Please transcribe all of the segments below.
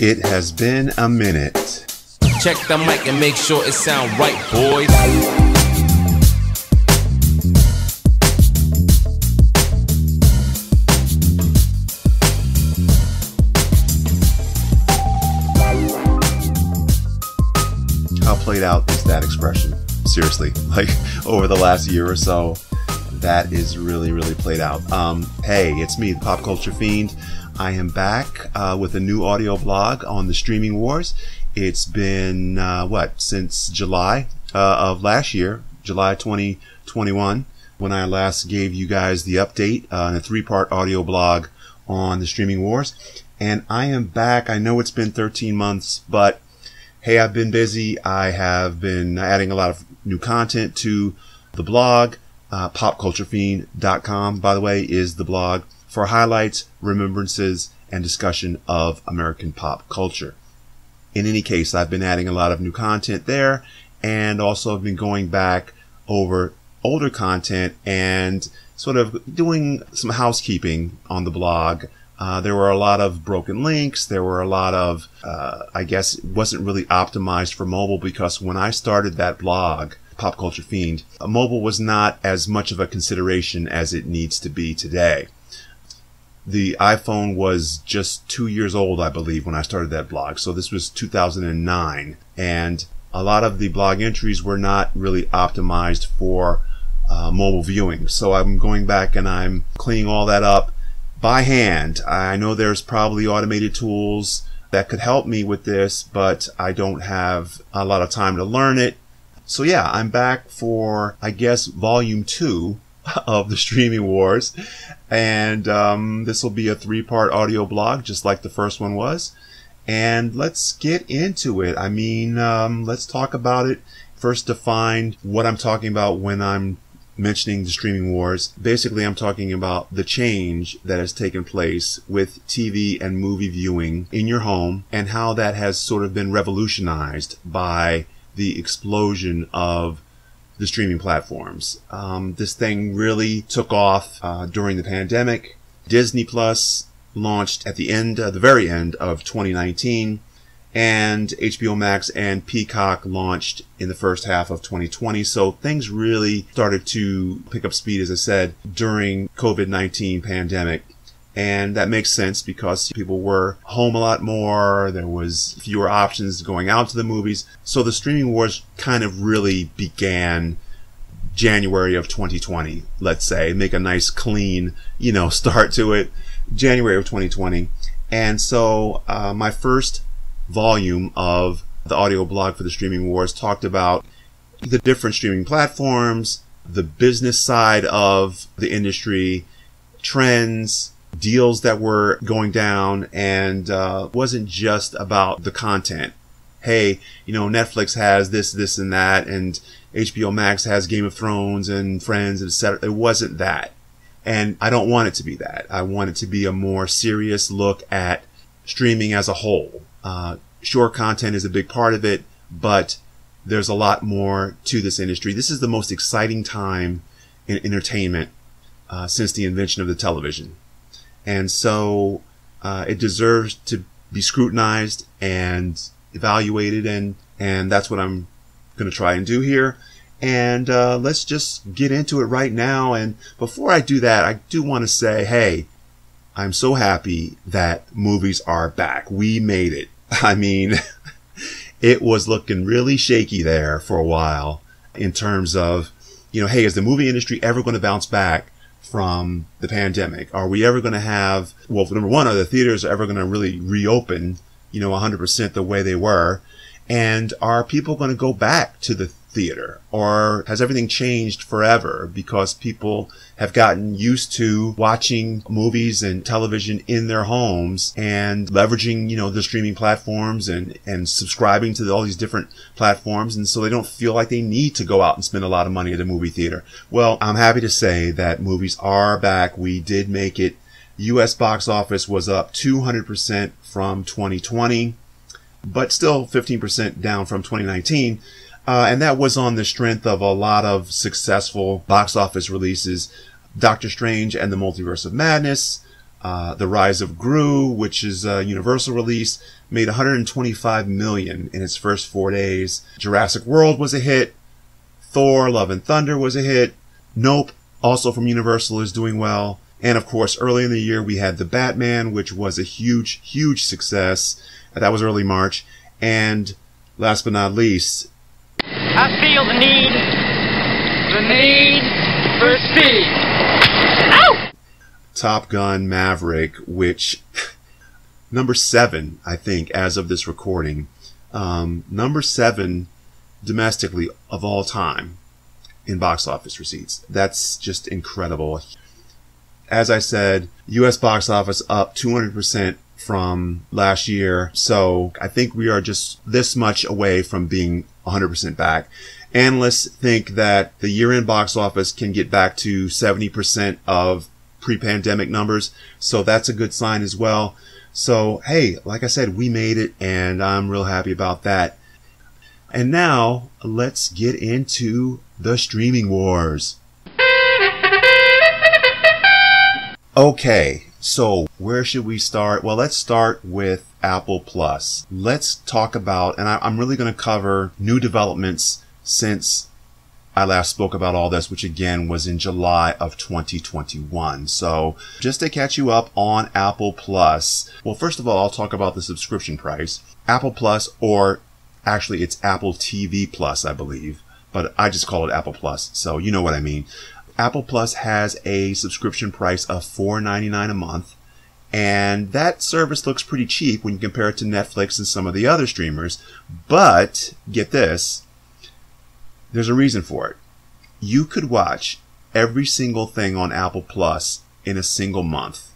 It has been a minute. Check the mic and make sure it sound right, boys. How played out is that expression? Seriously, like over the last year or so, that is really played out. Hey, it's me, the Pop Culture Fiend. I am back with a new audio blog on the streaming wars. It's been, since July of last year, July 2021, when I last gave you guys the update in a 3-part audio blog on the streaming wars. And I am back. I know it's been 13 months, but hey, I've been busy. I have been adding a lot of new content to the blog. popculturefiend.com, by the way, is the blog for highlights, remembrances, and discussion of American pop culture. In any case, I've been adding a lot of new content there, and also have been going back over older content and sort of doing some housekeeping on the blog. There were a lot of broken links. There were a lot of, I guess it wasn't really optimized for mobile, because when I started that blog, Pop Culture Fiend, mobile was not as much of a consideration as it needs to be today. The iPhone was just 2 years old, I believe, when I started that blog. So this was 2009. And a lot of the blog entries were not really optimized for mobile viewing. So I'm going back and I'm cleaning all that up by hand. I know there's probably automated tools that could help me with this, but I don't have a lot of time to learn it. So yeah, I'm back for, I guess, volume 2 of the streaming wars. And this will be a 3-part audio blog, just like the first one was. And let's get into it. I mean, let's talk about it. First, define what I'm talking about when I'm mentioning the streaming wars. Basically, I'm talking about the change that has taken place with TV and movie viewing in your home, and how that has sort of been revolutionized by the explosion of the streaming platforms. This thing really took off during the pandemic. Disney Plus launched at the very end of 2019, and HBO Max and Peacock launched in the first half of 2020. So things really started to pick up speed, as I said, during COVID-19 pandemic. And that makes sense because people were home a lot more. There was fewer options going out to the movies. So the streaming wars kind of really began January of 2020, let's say. Make a nice clean, start to it. January of 2020. And so my first volume of the audio blog for the streaming wars talked about the different streaming platforms, the business side of the industry, trends, deals that were going down, and wasn't just about the content. Hey, Netflix has this and that, and HBO Max has Game of Thrones and Friends, etc. It wasn't that. And I don't want it to be that. I want it to be a more serious look at streaming as a whole. Sure, content is a big part of it, but there's a lot more to this industry. This is the most exciting time in entertainment since the invention of the television. And so it deserves to be scrutinized and evaluated, and that's what I'm going to try and do here. And let's just get into it right now. And before I do that, I do want to say, hey, I'm so happy that movies are back. We made it. I mean, it was looking really shaky there for a while in terms of, hey, is the movie industry ever going to bounce back from the pandemic? Are we ever going to have, well, number one, are the theaters ever going to really reopen, 100% the way they were? And are people going to go back to the theater? Or has everything changed forever because people have gotten used to watching movies and television in their homes and leveraging, the streaming platforms and subscribing to all these different platforms, and so they don't feel like they need to go out and spend a lot of money at a movie theater? Well, I'm happy to say that movies are back. We did make it. U.S. box office was up 200% from 2020, but still 15% down from 2019. And that was on the strength of a lot of successful box office releases. Doctor Strange and the Multiverse of Madness, The Rise of Gru, which is a Universal release, made $125 million in its first 4 days. Jurassic World was a hit. Thor, Love and Thunder was a hit. Nope, also from Universal, is doing well. And of course, early in the year, we had The Batman, which was a huge, huge success. That was early March. And last but not least, I feel the need for speed. Ow! Top Gun Maverick, which number 7, I think, as of this recording, number 7 domestically of all time in box office receipts. That's just incredible. As I said, US box office up 200% from last year. So I think we are just this much away from being 100% back. Analysts think that the year-end box office can get back to 70% of pre-pandemic numbers. So that's a good sign as well. So, hey, like I said, we made it, and I'm real happy about that. And now let's get into the streaming wars. Okay, so where should we start? Well, let's start with Apple Plus. Let's talk about, and I'm really going to cover new developments since I last spoke about all this, which again was in July of 2021. So just to catch you up on Apple Plus. Well, first of all, I'll talk about the subscription price. Apple Plus, or actually it's Apple TV Plus, I believe, but I just call it Apple Plus. So you know what I mean. Apple Plus has a subscription price of $4.99 a month. And that service looks pretty cheap when you compare it to Netflix and some of the other streamers. But get this, there's a reason for it. You could watch every single thing on Apple Plus in a single month,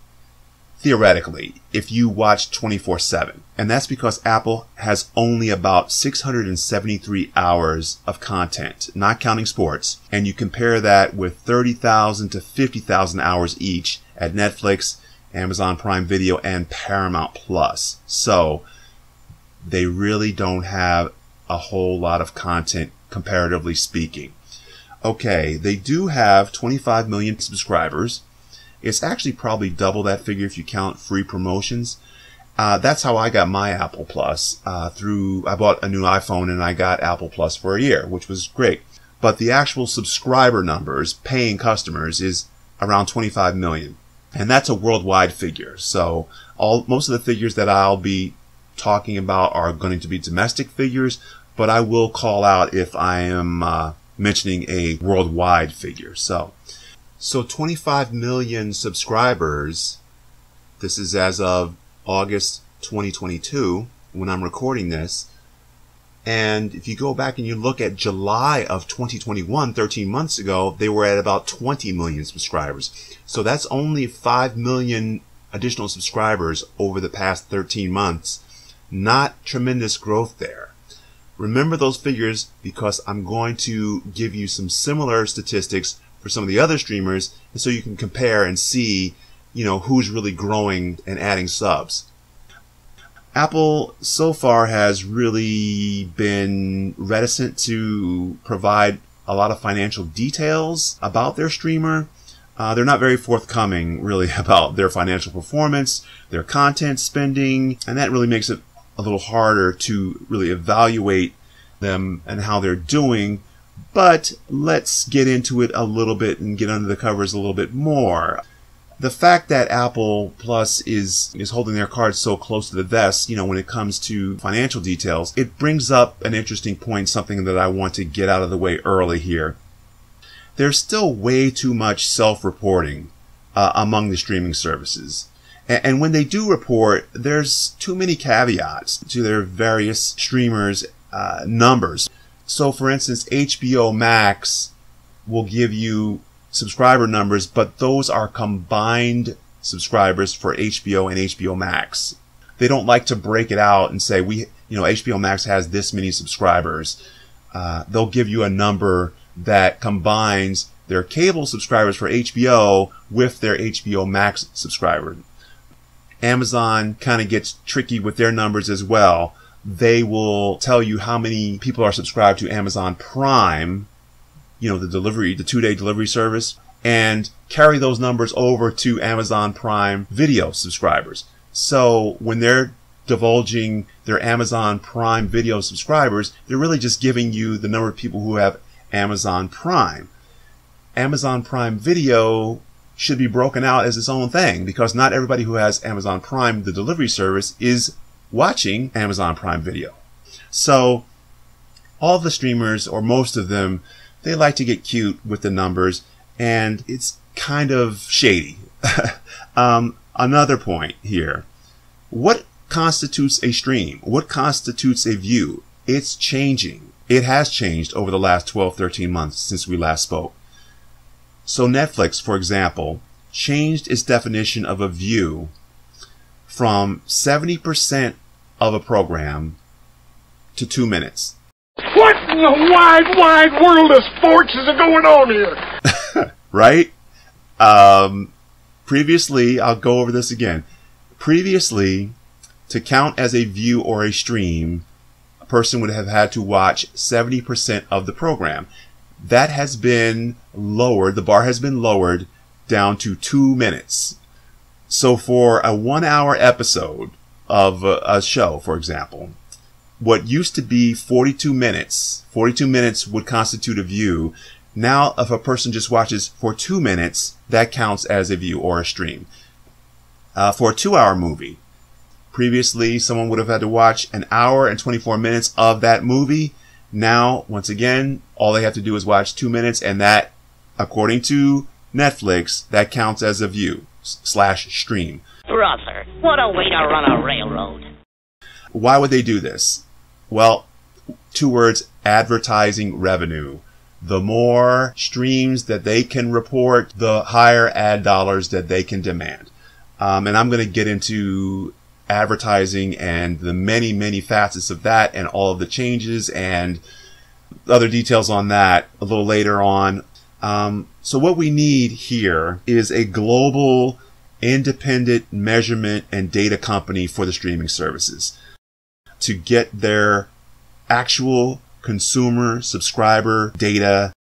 theoretically, if you watch 24/7. And that's because Apple has only about 673 hours of content, not counting sports. And you compare that with 30,000 to 50,000 hours each at Netflix, Amazon Prime Video, and Paramount Plus. So they really don't have a whole lot of content, comparatively speaking. Okay, they do have 25 million subscribers. It's actually probably double that figure if you count free promotions. That's how I got my Apple Plus. I bought a new iPhone and I got Apple Plus for a year, which was great. But the actual subscriber numbers, paying customers, is around 25 million. And that's a worldwide figure. So most of the figures that I'll be talking about are going to be domestic figures, but I will call out if I am mentioning a worldwide figure. So 25 million subscribers. This is as of August 2022 when I'm recording this. And if you go back and you look at July of 2021, 13 months ago, they were at about 20 million subscribers. So that's only 5 million additional subscribers over the past 13 months. Not tremendous growth there. Remember those figures because I'm going to give you some similar statistics for some of the other streamers, and so you can compare and see, who's really growing and adding subs. Apple so far has really been reticent to provide a lot of financial details about their streamer. They're not very forthcoming really about their financial performance, their content spending, and that really makes it a little harder to really evaluate them and how they're doing. But let's get into it a little bit and get under the covers a little bit more. The fact that Apple Plus is holding their cards so close to the vest, when it comes to financial details, it brings up an interesting point, something that I want to get out of the way early here. There's still way too much self-reporting among the streaming services. And when they do report, there's too many caveats to their various streamers' numbers. So, for instance, HBO Max will give you subscriber numbers, but those are combined subscribers for HBO and HBO Max. They don't like to break it out and say, HBO Max has this many subscribers. They'll give you a number that combines their cable subscribers for HBO with their HBO Max subscriber. Amazon kind of gets tricky with their numbers as well. They will tell you how many people are subscribed to Amazon Prime, the 2-day delivery service, and carry those numbers over to Amazon Prime Video subscribers. So when they're divulging their Amazon Prime Video subscribers, they're really just giving you the number of people who have Amazon Prime. Amazon Prime Video should be broken out as its own thing, because not everybody who has Amazon Prime, the delivery service, is watching Amazon Prime Video. So all the streamers, or most of them, they like to get cute with the numbers, and it's kind of shady. Another point here. What constitutes a stream? What constitutes a view? It's changing. It has changed over the last 12, 13 months since we last spoke. So Netflix, for example, changed its definition of a view from 70% of a program to 2 minutes. What in the wide, wide world of sports is going on here? Right? Previously, I'll go over this again. Previously, to count as a view or a stream, a person would have had to watch 70% of the program. That has been lowered. The bar has been lowered down to 2 minutes. So for a 1 hour episode of a show, for example, what used to be 42 minutes would constitute a view. Now, if a person just watches for 2 minutes, that counts as a view or a stream. For a 2 hour movie, previously someone would have had to watch an hour and 24 minutes of that movie. Now, once again, all they have to do is watch 2 minutes, and that, according to Netflix, that counts as a view / stream. Brother, what a way to run a railroad. Why would they do this? Well, 2 words: advertising revenue. The more streams that they can report, the higher ad dollars that they can demand. And I'm going to get into advertising and the many, many facets of that, and all of the changes and other details on that a little later on. So what we need here is a global, independent measurement and data company for the streaming services to get their actual consumer subscriber data,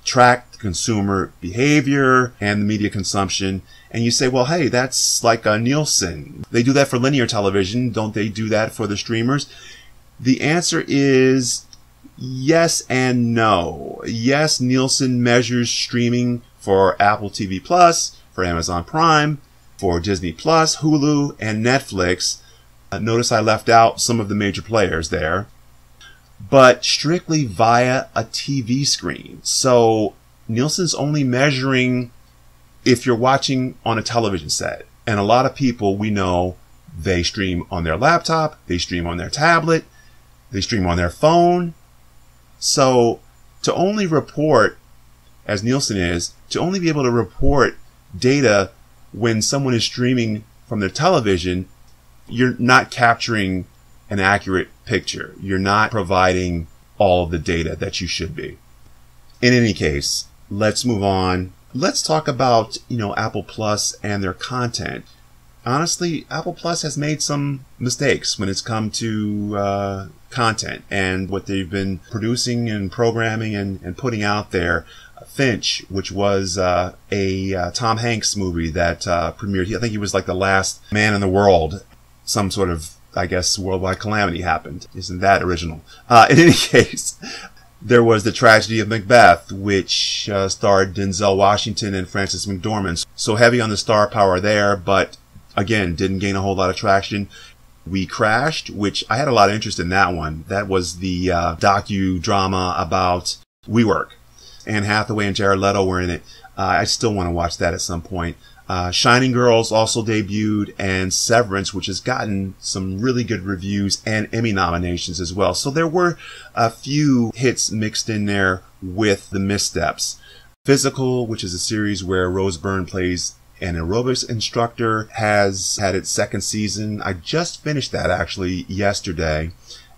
track the consumer behavior and the media consumption. And you say, well, hey, that's like a Nielsen. They do that for linear television. Don't they do that for the streamers? The answer is yes and no. Yes, Nielsen measures streaming for Apple TV Plus, for Amazon Prime, for Disney Plus, Hulu, and Netflix. Notice I left out some of the major players there, but strictly via a TV screen. So Nielsen's only measuring if you're watching on a television set. And a lot of people, we know, they stream on their laptop, they stream on their tablet, they stream on their phone. So to only report, as Nielsen is, to only be able to report data when someone is streaming from their television, you're not capturing an accurate picture. You're not providing all of the data that you should be. In any case, let's move on. Let's talk about, Apple Plus and their content. Honestly, Apple Plus has made some mistakes when it's come to content and what they've been producing and programming and putting out there. Finch, which was a Tom Hanks movie that premiered. I think he was like the last man in the world. Some sort of, I guess, worldwide calamity happened. Isn't that original? In any case, there was The Tragedy of Macbeth, which starred Denzel Washington and Frances McDormand. So heavy on the star power there, but again, didn't gain a whole lot of traction. We Crashed, which I had a lot of interest in that one. That was the docudrama about WeWork. Anne Hathaway and Jared Leto were in it. I still want to watch that at some point. Shining Girls also debuted, and Severance, which has gotten some really good reviews and Emmy nominations as well. So there were a few hits mixed in there with the missteps. Physical, which is a series where Rose Byrne plays an aerobics instructor, has had its 2nd season. I just finished that actually yesterday.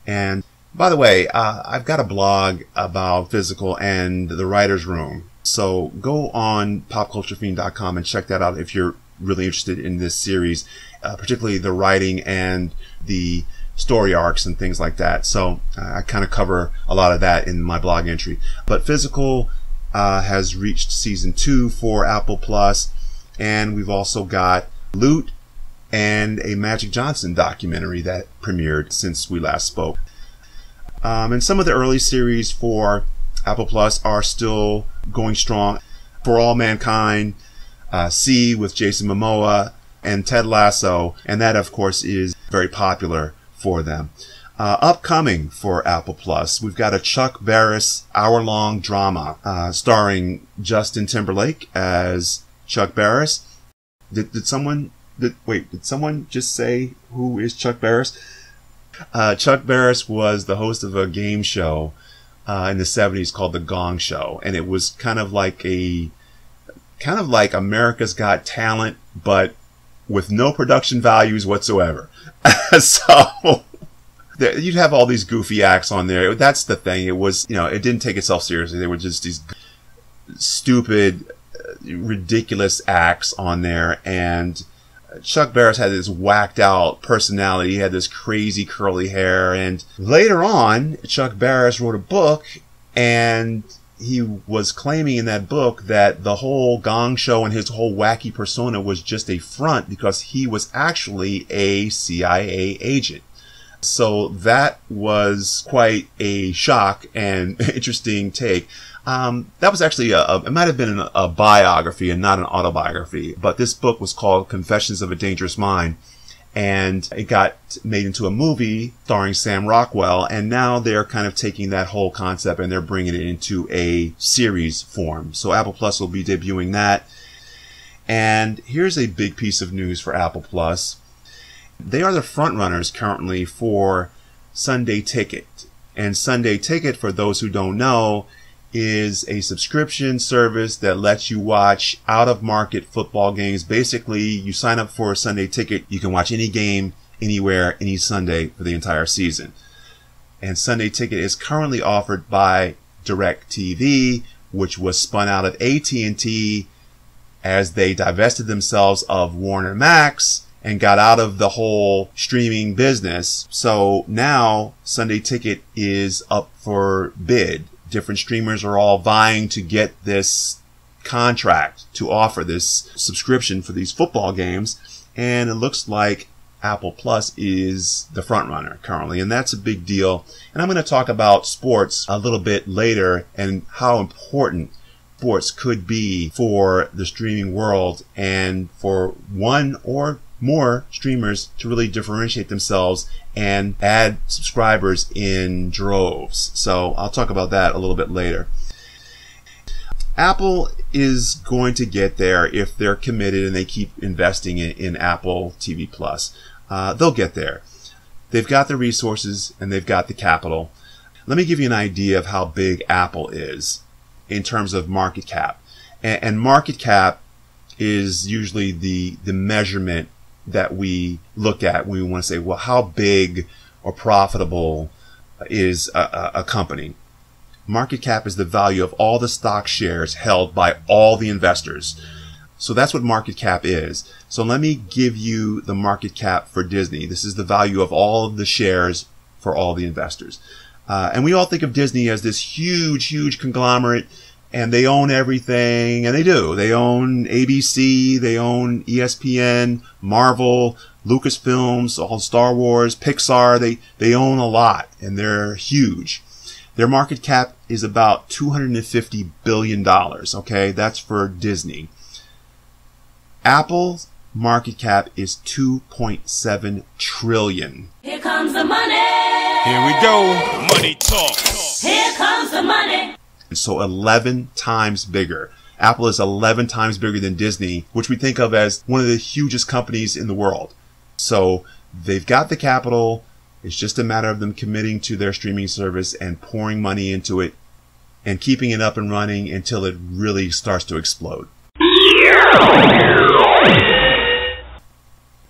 And by the way, I've got a blog about Physical and the Writer's Room. So go on popculturefiend.com and check that out if you're really interested in this series, particularly the writing and the story arcs and things like that. So I kind of cover a lot of that in my blog entry. But Physical has reached season 2 for Apple Plus, and we've also got Loot and a Magic Johnson documentary that premiered since we last spoke. And some of the early series for Apple Plus are still going strong. For All Mankind, C with Jason Momoa, and Ted Lasso, and that of course is very popular for them. Upcoming for Apple Plus, we've got a Chuck Barris hour-long drama starring Justin Timberlake as Chuck Barris. Did someone just say who is Chuck Barris? Chuck Barris was the host of a game show in the 70s called The Gong Show, and it was kind of like America's Got Talent, but with no production values whatsoever. So you'd have all these goofy acts on there. That's the thing. It was, it didn't take itself seriously. They were just these stupid, ridiculous acts on there. And Chuck Barris had this whacked out personality. He had this crazy curly hair. And later on, Chuck Barris wrote a book, and he was claiming in that book that the whole Gong Show and his whole wacky persona was just a front because he was actually a CIA agent. So that was quite a shock and interesting take. That was actually it might have been a biography and not an autobiography, but this book was called Confessions of a Dangerous Mind, and it got made into a movie starring Sam Rockwell, and now they're kind of taking that whole concept and they're bringing it into a series form. So Apple Plus will be debuting that. And here's a big piece of news for Apple Plus. They are the front runners currently for Sunday Ticket. And Sunday Ticket, for those who don't know, is a subscription service that lets you watch out-of-market football games. Basically, you sign up for a Sunday Ticket, you can watch any game, anywhere, any Sunday for the entire season. And Sunday Ticket is currently offered by DirecTV, which was spun out of AT&T as they divested themselves of Warner Max and got out of the whole streaming business. So now Sunday Ticket is up for bid. Different streamers are all vying to get this contract to offer this subscription for these football games. And it looks like Apple Plus is the front runner currently. And that's a big deal. And I'm going to talk about sports a little bit later and how important sports could be for the streaming world and for one or more streamers to really differentiate themselves and add subscribers in droves. So I'll talk about that a little bit later. Apple is going to get there if they're committed and they keep investing in Apple TV Plus. They'll get there. They've got the resources and they've got the capital. Let me give you an idea of how big Apple is in terms of market cap. And market cap is usually the measurement that we look at when we want to say, well, how big or profitable is a company? Market cap is the value of all the stock shares held by all the investors. So that's what market cap is. So let me give you the market cap for Disney. This is the value of all of the shares for all the investors. And we all think of Disney as this huge, huge conglomerate, and they own everything, and they do. They own ABC, they own ESPN, Marvel, Lucasfilms, all Star Wars, Pixar. They own a lot, and they're huge. Their market cap is about $250 billion, okay? That's for Disney. Apple's market cap is $2.7 trillion. Here comes the money. Here we go. Money talk. Here comes the money. So 11 times bigger. Apple is 11 times bigger than Disney, which we think of as one of the hugest companies in the world. So they've got the capital. It's just a matter of them committing to their streaming service and pouring money into it and keeping it up and running until it really starts to explode.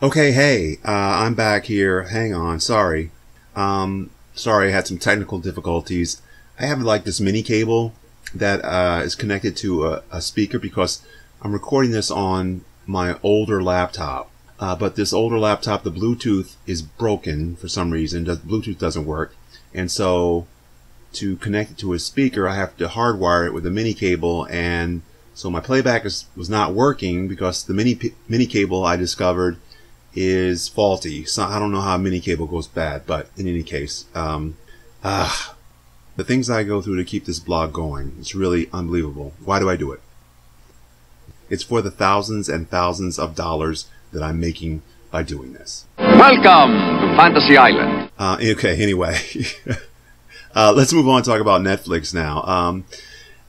Okay, hey, I'm back here. Hang on, sorry. Sorry, I had some technical difficulties. I have like this mini cable that is connected to a speaker because I'm recording this on my older laptop. But this older laptop, the Bluetooth is broken for some reason. The Bluetooth doesn't work. And so to connect it to a speaker, I have to hardwire it with a mini cable, and so my playback was not working because the mini cable I discovered is faulty. So I don't know how a mini cable goes bad, but in any case, the things I go through to keep this blog going, it's really unbelievable. Why do I do it? It's for the thousands and thousands of dollars that I'm making by doing this. Welcome to Fantasy Island. Okay, anyway. Let's move on and talk about Netflix now.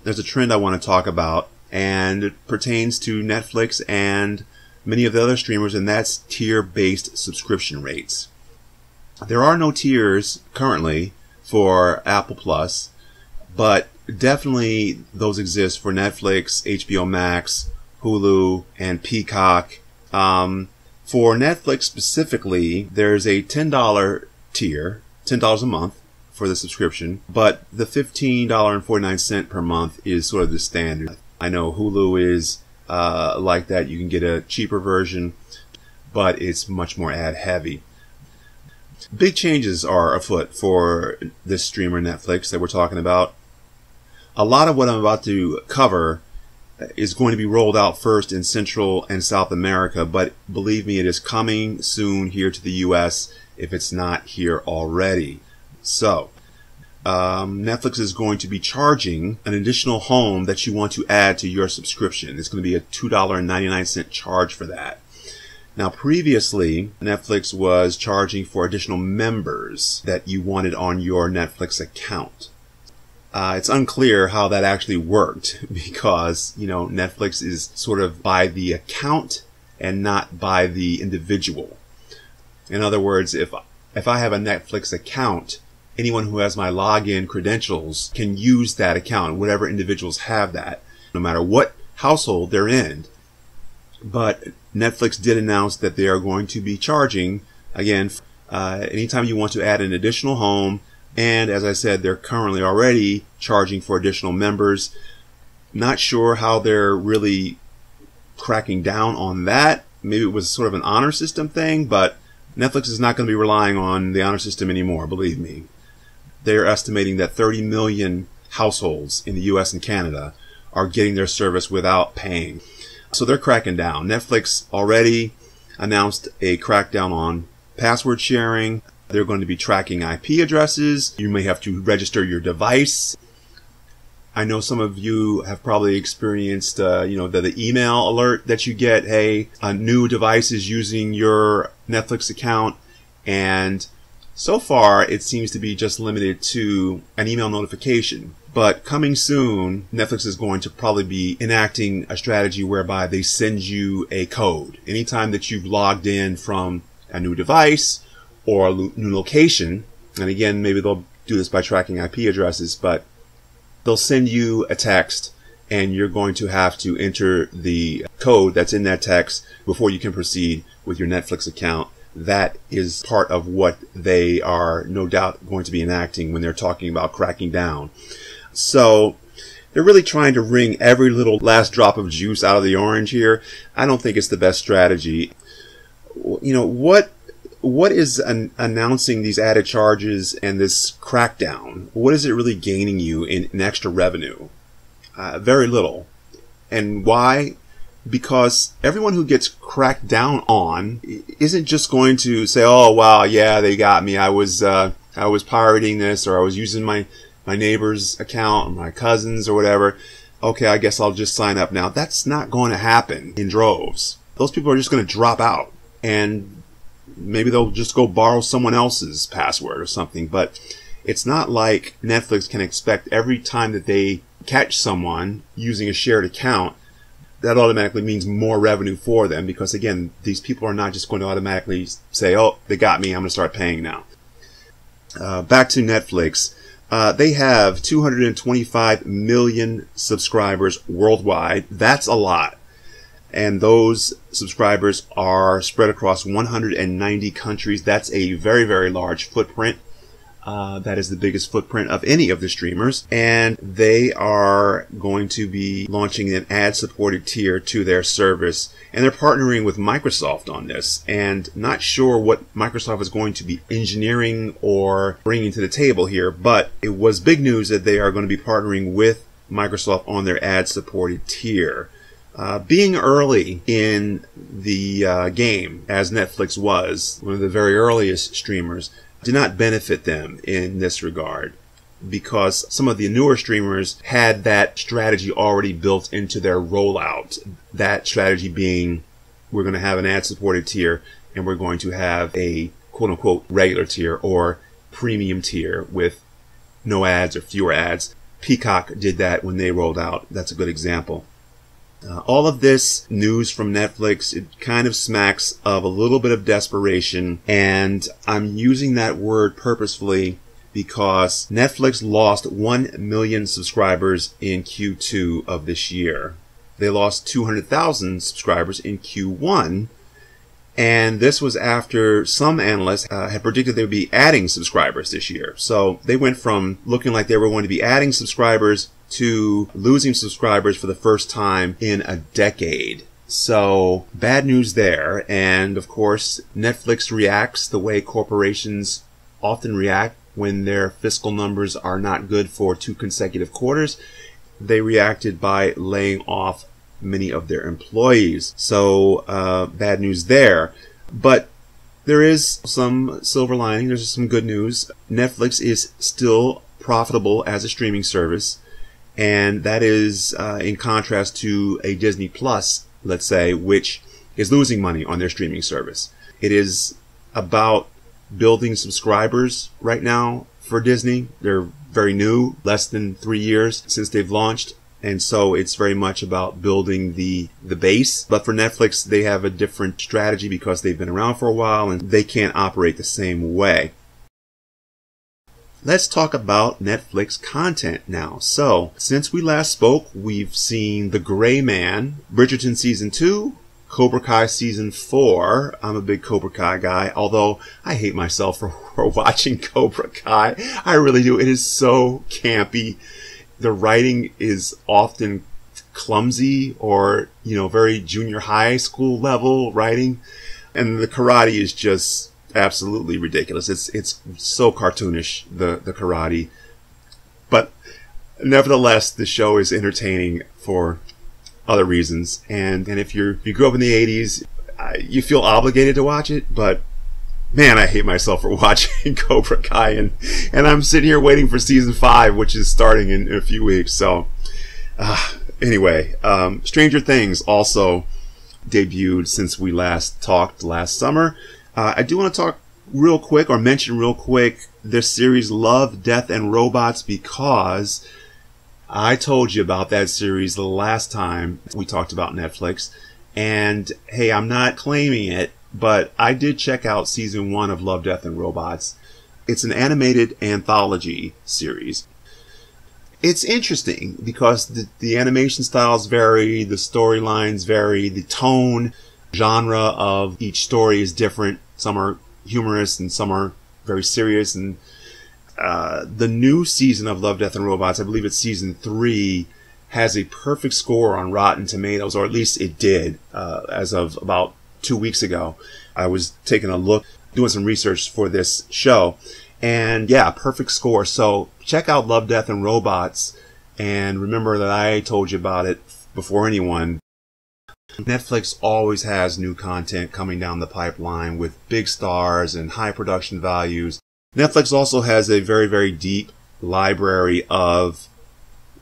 There's a trend I want to talk about, and it pertains to Netflix and many of the other streamers, and that's tier-based subscription rates. There are no tiers currently for Apple Plus, but definitely those exist for Netflix, HBO Max, Hulu, and Peacock. For Netflix specifically, there's a $10 tier, $10 a month for the subscription, but the $15.49 per month is sort of the standard. I know Hulu is like that. You can get a cheaper version, but it's much more ad heavy. Big changes are afoot for this streamer Netflix that we're talking about. A lot of what I'm about to cover is going to be rolled out first in Central and South America, but believe me, it is coming soon here to the US if it's not here already. So, Netflix is going to be charging an additional home that you want to add to your subscription. It's going to be a $2.99 charge for that. Now, previously, Netflix was charging for additional members that you wanted on your Netflix account. It's unclear how that actually worked because, you know, Netflix is sort of by the account and not by the individual. In other words, if I have a Netflix account, anyone who has my login credentials can use that account, whatever individuals have that, no matter what household they're in. But Netflix did announce that they are going to be charging, again, anytime you want to add an additional home. And as I said, they're currently already charging for additional members. Not sure how they're really cracking down on that. Maybe it was sort of an honor system thing, but Netflix is not going to be relying on the honor system anymore, believe me. They're estimating that 30 million households in the US and Canada are getting their service without paying. So they're cracking down. Netflix already announced a crackdown on password sharing. They're going to be tracking IP addresses. You may have to register your device. I know some of you have probably experienced, the email alert that you get. Hey, a new device is using your Netflix account. And so far, it seems to be just limited to an email notification. But coming soon, Netflix is going to probably be enacting a strategy whereby they send you a code. Anytime that you've logged in from a new device or a new location, and again, maybe they'll do this by tracking IP addresses, but they'll send you a text and you're going to have to enter the code that's in that text before you can proceed with your Netflix account. That is part of what they are no doubt going to be enacting when they're talking about cracking down. So they're really trying to wring every little last drop of juice out of the orange here. I don't think it's the best strategy. You know, what is announcing these added charges and this crackdown? What is it really gaining you in extra revenue? Very little. And why? Because everyone who gets cracked down on isn't just going to say, oh, wow, yeah, they got me. I was pirating this, or I was using my neighbor's account or my cousin's or whatever. Okay, I guess I'll just sign up now. That's not going to happen in droves. Those people are just going to drop out, and maybe they'll just go borrow someone else's password or something. But it's not like Netflix can expect every time that they catch someone using a shared account, that automatically means more revenue for them, because again, these people are not just going to automatically say, oh, they got me, I'm going to start paying now. Back to Netflix. They have 225 million subscribers worldwide. That's a lot. And those subscribers are spread across 190 countries. That's a very, very large footprint. That is the biggest footprint of any of the streamers, and they are going to be launching an ad-supported tier to their service, and they're partnering with Microsoft on this, and not sure what Microsoft is going to be engineering or bringing to the table here, but it was big news that they are going to be partnering with Microsoft on their ad-supported tier. Being early in the game, as Netflix was, one of the very earliest streamers, did not benefit them in this regard, because some of the newer streamers had that strategy already built into their rollout. That strategy being, we're going to have an ad-supported tier, and we're going to have a quote-unquote regular tier or premium tier with no ads or fewer ads. Peacock did that when they rolled out. That's a good example. All of this news from Netflix, it kind of smacks of a little bit of desperation, and I'm using that word purposefully because Netflix lost 1 million subscribers in Q2 of this year. They lost 200,000 subscribers in Q1, and this was after some analysts had predicted they would be adding subscribers this year. So they went from looking like they were going to be adding subscribers to losing subscribers for the first time in a decade. So bad news there. And of course, Netflix reacts the way corporations often react when their fiscal numbers are not good for 2 consecutive quarters. They reacted by laying off many of their employees. So bad news there. But there is some silver lining. There's some good news. Netflix is still profitable as a streaming service. And that is in contrast to a Disney Plus, let's say, which is losing money on their streaming service. It is about building subscribers right now for Disney. They're very new, less than 3 years since they've launched. And so it's very much about building the base. But for Netflix, they have a different strategy because they've been around for a while and they can't operate the same way. Let's talk about Netflix content now. So, since we last spoke, we've seen The Gray Man, Bridgerton Season 2, Cobra Kai Season 4. I'm a big Cobra Kai guy, although I hate myself for watching Cobra Kai. I really do. It is so campy. The writing is often clumsy or, very junior high school level writing. And the karate is just absolutely ridiculous. It's so cartoonish, the karate. But nevertheless, the show is entertaining for other reasons. And if you grew up in the 80s, you feel obligated to watch it. But man, I hate myself for watching Cobra Kai. And I'm sitting here waiting for season 5, which is starting in a few weeks. So anyway, Stranger Things also debuted since we last talked last summer. I do want to talk real quick, or mention real quick, this series Love, Death, and Robots, because I told you about that series the last time we talked about Netflix. And hey, I'm not claiming it, but I did check out season 1 of Love, Death, and Robots. It's an animated anthology series. It's interesting because the animation styles vary, the storylines vary, the tone, genre of each story is different. Some are humorous and some are very serious. And the new season of Love, Death, and Robots, I believe it's season 3, has a perfect score on Rotten Tomatoes, or at least it did as of about 2 weeks ago. I was taking a look, doing some research for this show, and yeah, perfect score. So check out Love, Death, and Robots, and remember that I told you about it before anyone. Netflix always has new content coming down the pipeline with big stars and high production values. Netflix also has a very, very deep library of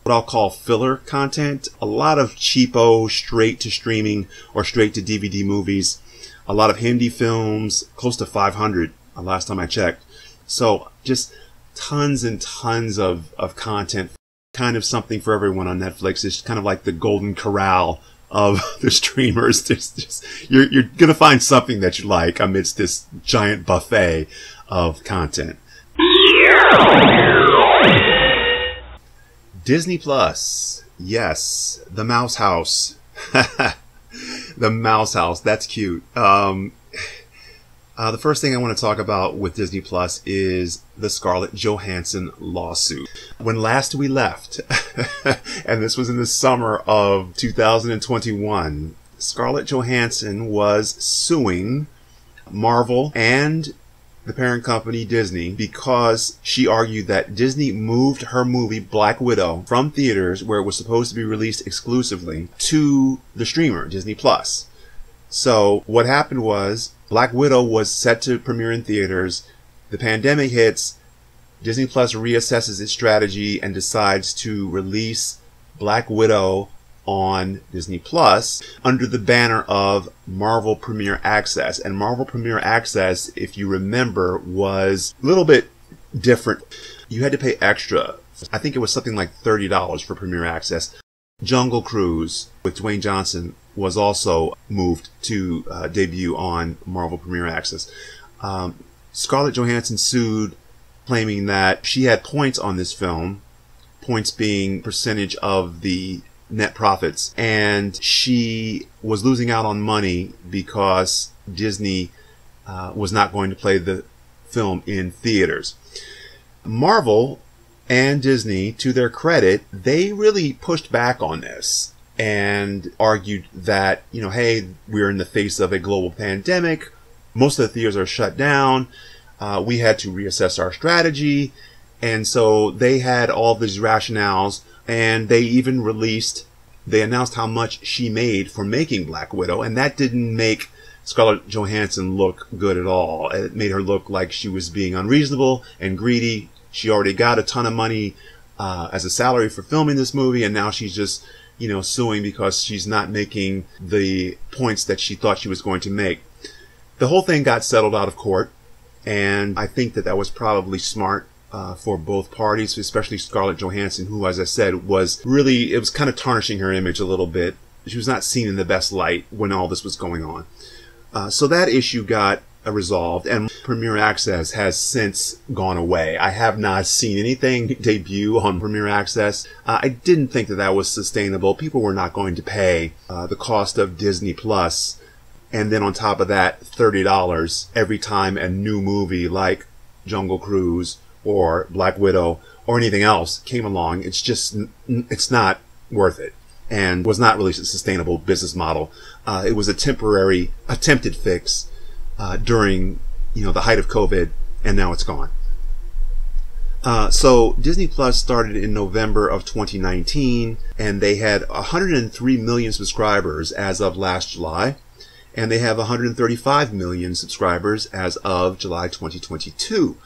what I'll call filler content. A lot of cheapo, straight to streaming or straight to DVD movies. A lot of Hindi films, close to 500 last time I checked. So just tons and tons of content. Kind of something for everyone on Netflix. It's kind of like the golden corral of the streamers. You're going to find something that you like amidst this giant buffet of content. Disney Plus. Yes, the Mouse House. The Mouse House. That's cute. The first thing I want to talk about with Disney Plus is the Scarlett Johansson lawsuit. When last we left, and this was in the summer of 2021, Scarlett Johansson was suing Marvel and the parent company Disney because she argued that Disney moved her movie Black Widow from theaters where it was supposed to be released exclusively to the streamer Disney Plus. So what happened was Black Widow was set to premiere in theaters. The pandemic hits. Disney Plus reassesses its strategy and decides to release Black Widow on Disney Plus under the banner of Marvel Premier Access. And Marvel Premier Access, if you remember, was a little bit different. You had to pay extra. I think it was something like $30 for Premier Access. Jungle Cruise with Dwayne Johnson was also moved to debut on Marvel Premier Access. Scarlett Johansson sued, claiming that she had points on this film, points being percentage of the net profits, and she was losing out on money because Disney was not going to play the film in theaters. Marvel and Disney, to their credit, they really pushed back on this and argued that, you know, hey, we're in the face of a global pandemic. Most of the theaters are shut down. We had to reassess our strategy. And so they had all these rationales, and they even they announced how much she made for making Black Widow, and that didn't make Scarlett Johansson look good at all. It made her look like she was being unreasonable and greedy. She already got a ton of money as a salary for filming this movie, and now she's just, you know, suing because she's not making the points that she thought she was going to make. The whole thing got settled out of court, and I think that that was probably smart for both parties, especially Scarlett Johansson, who, as I said, was really, it was kind of tarnishing her image a little bit. She was not seen in the best light when all this was going on. So that issue got resolved, and Premier Access has since gone away. I have not seen anything debut on Premier Access. I didn't think that that was sustainable. People were not going to pay the cost of Disney Plus, and then on top of that, $30 every time a new movie like Jungle Cruise or Black Widow or anything else came along. It's just, it's not worth it, and was not really a sustainable business model. It was a temporary attempted fix during, you know, the height of COVID, and now it's gone. So Disney Plus started in November of 2019, and they had 103 million subscribers as of last July, and they have 135 million subscribers as of July 2022.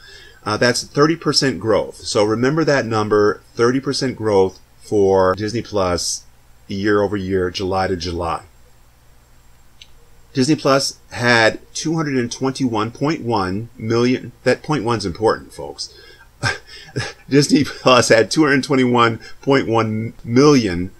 That's 30% growth. So remember that number, 30% growth for Disney Plus year over year, July to July. Disney Plus had 221.1 million. That point one's important, folks. Disney Plus had 221.1 million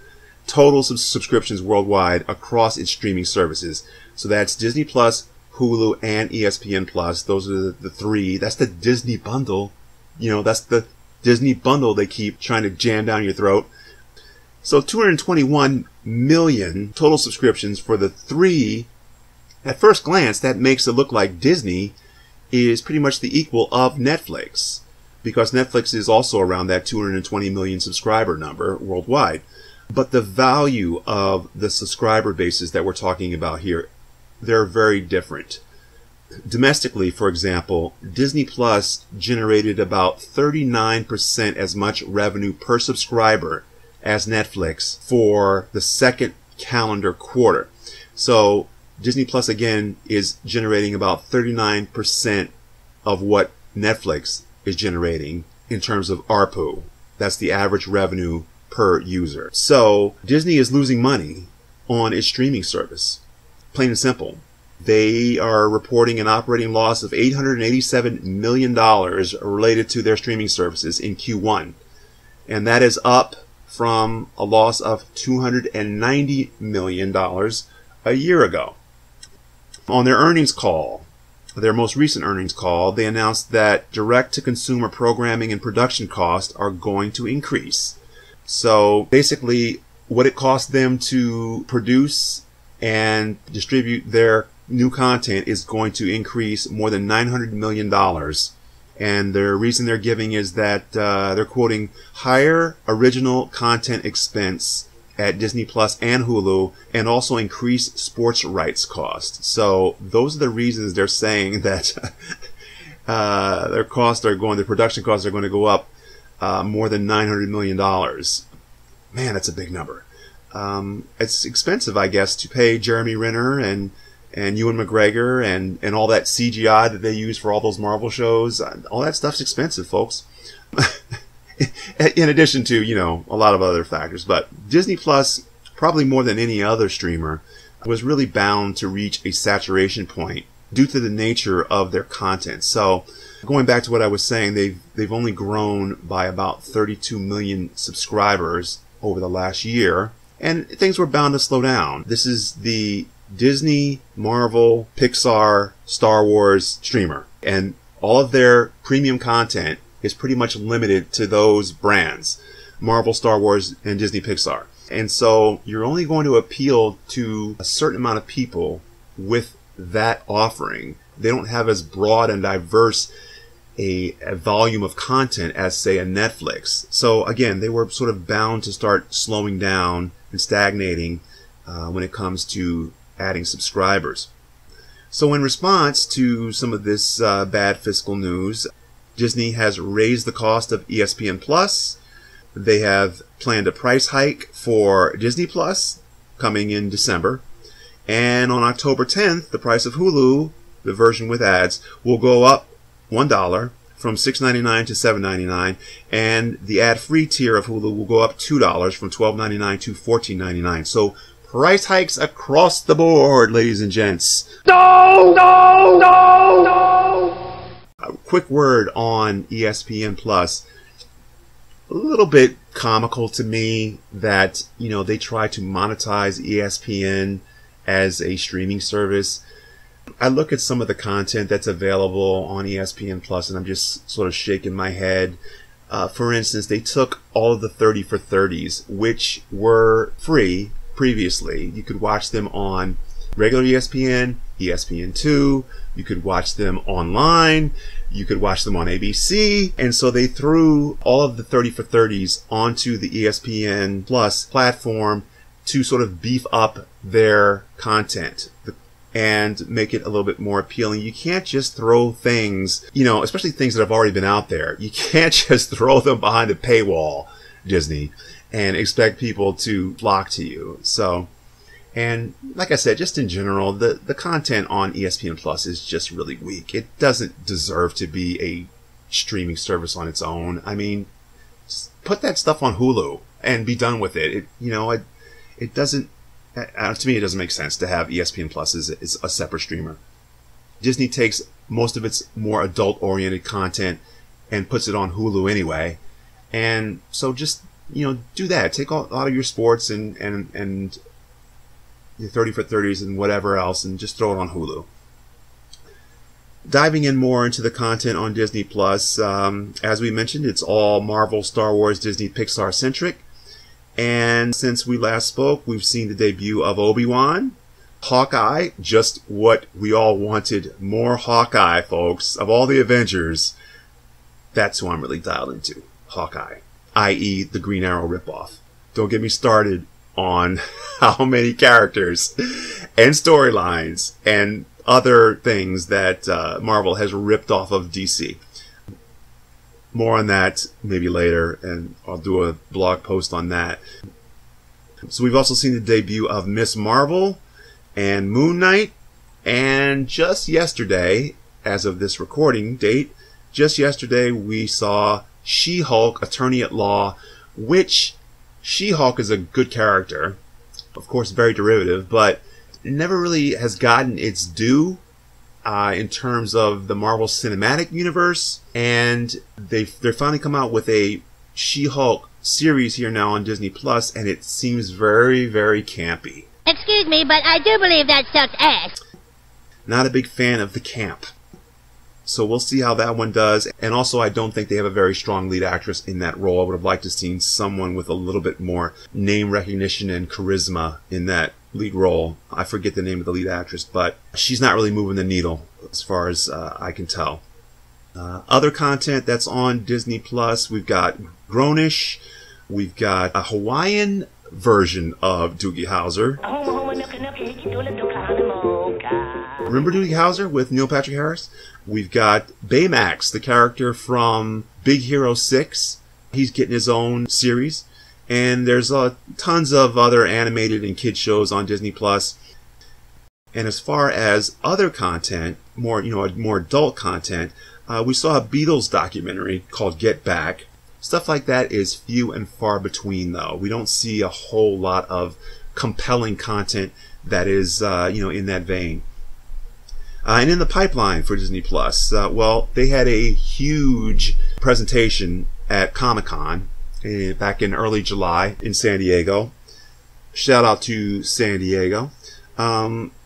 total subscriptions worldwide across its streaming services. So that's Disney Plus, Hulu, and ESPN Plus. Those are the three. That's the Disney bundle. You know, that's the Disney bundle they keep trying to jam down your throat. So 221 million total subscriptions for the three. At first glance, that makes it look like Disney is pretty much the equal of Netflix, because Netflix is also around that 220 million subscriber number worldwide. But the value of the subscriber bases that we're talking about here, they're very different. Domestically, for example, Disney Plus generated about 39% as much revenue per subscriber as Netflix for the second calendar quarter. So Disney Plus, again, is generating about 39% of what Netflix is generating in terms of ARPU. That's the average revenue per user. So Disney is losing money on its streaming service. Plain and simple. They are reporting an operating loss of $887 million related to their streaming services in Q1. And that is up from a loss of $290 million a year ago. On their earnings call, their most recent earnings call, they announced that direct-to-consumer programming and production costs are going to increase. So basically, what it costs them to produce and distribute their new content is going to increase more than $900 million. And the reason they're giving is that they're quoting higher original content expense at Disney Plus and Hulu, and also increased sports rights costs. So those are the reasons they're saying that their production costs are going to go up more than $900 million. Man, that's a big number. It's expensive, I guess, to pay Jeremy Renner and Ewan McGregor and all that CGI that they use for all those Marvel shows. All that stuff's expensive, folks. In addition to, you know, a lot of other factors. But Disney Plus, probably more than any other streamer, was really bound to reach a saturation point due to the nature of their content. So going back to what I was saying, they've only grown by about 32 million subscribers over the last year, and things were bound to slow down. This is the Disney, Marvel, Pixar, Star Wars streamer, and all of their premium content is pretty much limited to those brands, Marvel, Star Wars, and Disney Pixar. And so you're only going to appeal to a certain amount of people with that offering. They don't have as broad and diverse a volume of content as, say, a Netflix. So again, they were sort of bound to start slowing down and stagnating when it comes to adding subscribers. So in response to some of this bad fiscal news, Disney has raised the cost of ESPN Plus. They have planned a price hike for Disney Plus coming in December. And on October 10th, the price of Hulu, the version with ads, will go up $1 from $6.99 to $7.99. And the ad-free tier of Hulu will go up $2 from $12.99 to $14.99. So price hikes across the board, ladies and gents. No! A quick word on ESPN Plus. A little bit comical to me that, you know, they try to monetize ESPN as a streaming service. I look at some of the content that's available on ESPN Plus and I'm just sort of shaking my head. For instance, they took all of the 30 for 30s, which were free previously. You could watch them on regular ESPN, ESPN2, you could watch them online, you could watch them on ABC, and so they threw all of the 30 for 30s onto the ESPN Plus platform to sort of beef up their content and make it a little bit more appealing. You can't just throw things, you know, especially things that have already been out there. You can't just throw them behind a paywall, Disney, and expect people to flock to you. So, and like I said, just in general, the content on ESPN Plus is just really weak. It doesn't deserve to be a streaming service on its own. I mean, put that stuff on Hulu and be done with it. It doesn't, to me, it doesn't make sense to have ESPN Plus as a separate streamer. Disney takes most of its more adult-oriented content and puts it on Hulu anyway. And so just, you know, do that. Take a lot of your sports and your 30 for 30s and whatever else and just throw it on Hulu. Diving in more into the content on Disney Plus, as we mentioned, it's all Marvel, Star Wars, Disney, Pixar centric. And since we last spoke, we've seen the debut of Obi-Wan, Hawkeye, just what we all wanted, more Hawkeye, folks. Of all the Avengers, that's who I'm really dialed into, Hawkeye, i.e. the Green Arrow ripoff. Don't get me started on how many characters and storylines and other things that Marvel has ripped off of DC. More on that maybe later, and I'll do a blog post on that. So we've also seen the debut of Miss Marvel and Moon Knight, and just yesterday, as of this recording date, just yesterday we saw She-Hulk, Attorney at Law, which She-Hulk is a good character, of course very derivative, but never really has gotten its due in terms of the Marvel Cinematic Universe, and they're finally come out with a She-Hulk series here now on Disney Plus, and it seems very, very campy. Excuse me, but I do believe that sucks ass. Not a big fan of the camp. So we'll see how that one does. And also, I don't think they have a very strong lead actress in that role. I would have liked to have seen someone with a little bit more name recognition and charisma in that lead role. I forget the name of the lead actress, but she's not really moving the needle as far as I can tell. Other content that's on Disney Plus, we've got Grownish, we've got a Hawaiian version of Doogie Howser. Remember Doogie Howser with Neil Patrick Harris? We've got Baymax, the character from Big Hero 6. He's getting his own series. And there's tons of other animated and kid shows on Disney Plus. And as far as other content, more adult content, we saw a Beatles documentary called Get Back. Stuff like that is few and far between, though. We don't see a whole lot of compelling content that is, in that vein. And in the pipeline for Disney Plus, well, they had a huge presentation at Comic-Con back in early July in San Diego. Shout out to San Diego.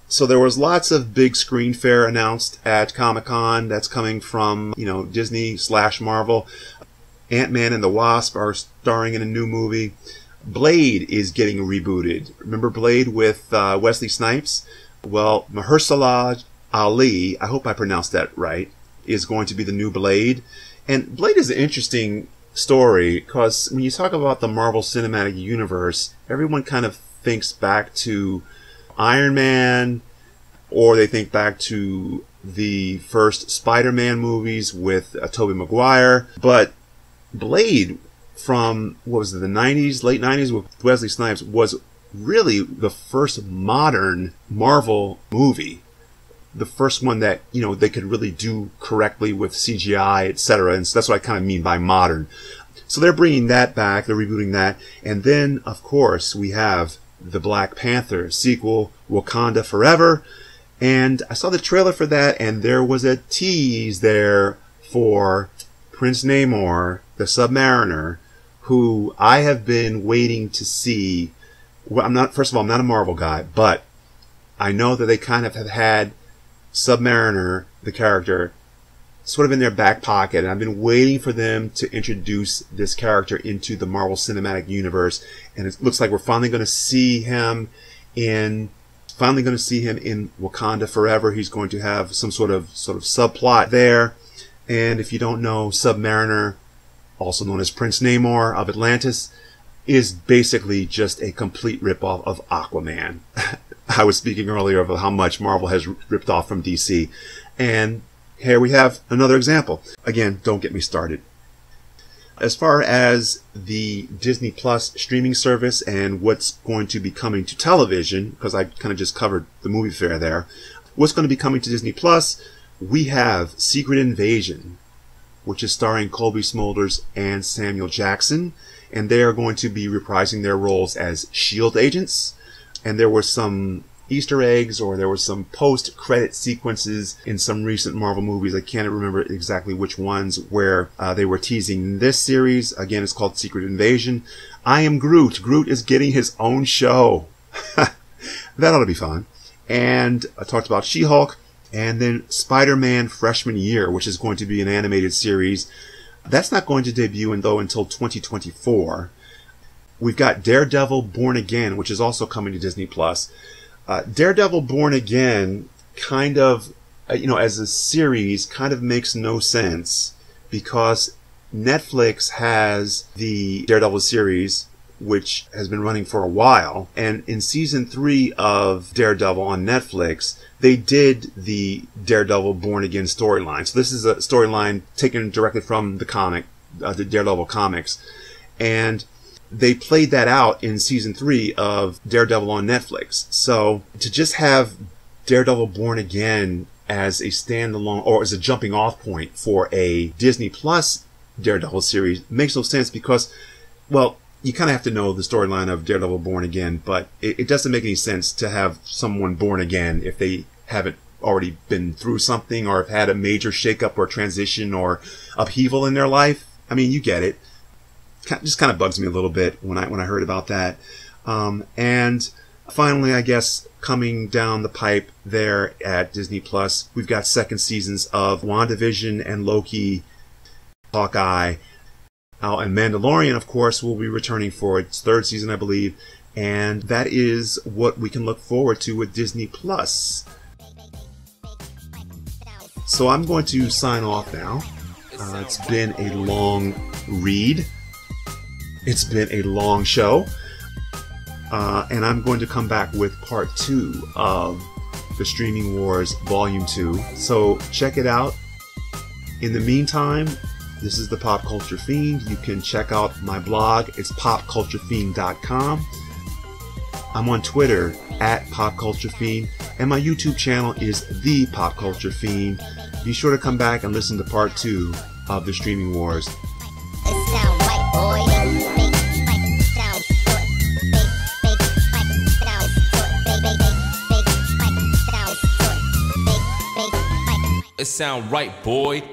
So there was lots of big screen fare announced at Comic-Con that's coming from, Disney/Marvel. Ant-Man and the Wasp are starring in a new movie. Blade is getting rebooted. Remember Blade with Wesley Snipes? Well, Mahershala Ali, I hope I pronounced that right, is going to be the new Blade. And Blade is an interesting story because when you talk about the Marvel Cinematic Universe, everyone kind of thinks back to Iron Man, or they think back to the first Spider-Man movies with Tobey Maguire. But Blade from, the 90s, late 90s with Wesley Snipes was really the first modern Marvel movie. The first one that, they could really do correctly with CGI, etc. And so that's what I kind of mean by modern. So they're bringing that back. They're rebooting that. And then, of course, we have the Black Panther sequel, Wakanda Forever. And I saw the trailer for that, and there was a tease there for Prince Namor, the Submariner, who I have been waiting to see. Well, first of all, I'm not a Marvel guy, but I know that they kind of have had Submariner, the character, sort of in their back pocket, and I've been waiting for them to introduce this character into the Marvel Cinematic Universe, and it looks like we're finally going to see him in Wakanda Forever. He's going to have some sort of subplot there. And if you don't know, Submariner, also known as Prince Namor of Atlantis, is basically just a complete ripoff of Aquaman. I was speaking earlier of how much Marvel has ripped off from DC. And here we have another example. Again, don't get me started. As far as the Disney Plus streaming service and what's going to be coming to television, because I kind of just covered the movie fair there, what's going to be coming to Disney Plus, we have Secret Invasion, which is starring Colby Smulders and Samuel Jackson, and they are going to be reprising their roles as S.H.I.E.L.D. agents. And there were some Easter eggs, or there were some post-credit sequences in some recent Marvel movies. I can't remember exactly which ones, where they were teasing this series. Again, it's called Secret Invasion. I Am Groot. Groot is getting his own show. That ought to be fun. And I talked about She-Hulk. And then Spider-Man Freshman Year, which is going to be an animated series. That's not going to debut until 2024. We've got Daredevil Born Again, which is also coming to Disney Plus. Daredevil Born Again kind of, as a series, kind of makes no sense because Netflix has the Daredevil series, which has been running for a while. And in season 3 of Daredevil on Netflix, they did the Daredevil Born Again storyline. So this is a storyline taken directly from the comic, the Daredevil comics. And they played that out in season 3 of Daredevil on Netflix. So to just have Daredevil Born Again as a standalone, or as a jumping off point for a Disney Plus Daredevil series makes no sense because, well, you kind of have to know the storyline of Daredevil Born Again, but it doesn't make any sense to have someone born again if they haven't already been through something or have had a major shakeup or transition or upheaval in their life. I mean, you get it. Just kind of bugs me a little bit when I heard about that. And finally, I guess, coming down the pipe there at Disney Plus, we've got second seasons of WandaVision and Loki, Hawkeye, and Mandalorian, of course, will be returning for its third season, I believe. And that is what we can look forward to with Disney Plus. So I'm going to sign off now. It's been a long read. It's been a long show. And I'm going to come back with part 2 of the Streaming Wars Volume 2. So check it out. In the meantime, this is the Pop Culture Fiend. You can check out my blog. It's popculturefiend.com. I'm on Twitter @PopCultureFiend, and my YouTube channel is The Pop Culture Fiend. Be sure to come back and listen to part 2 of the Streaming Wars. It sound right, boy.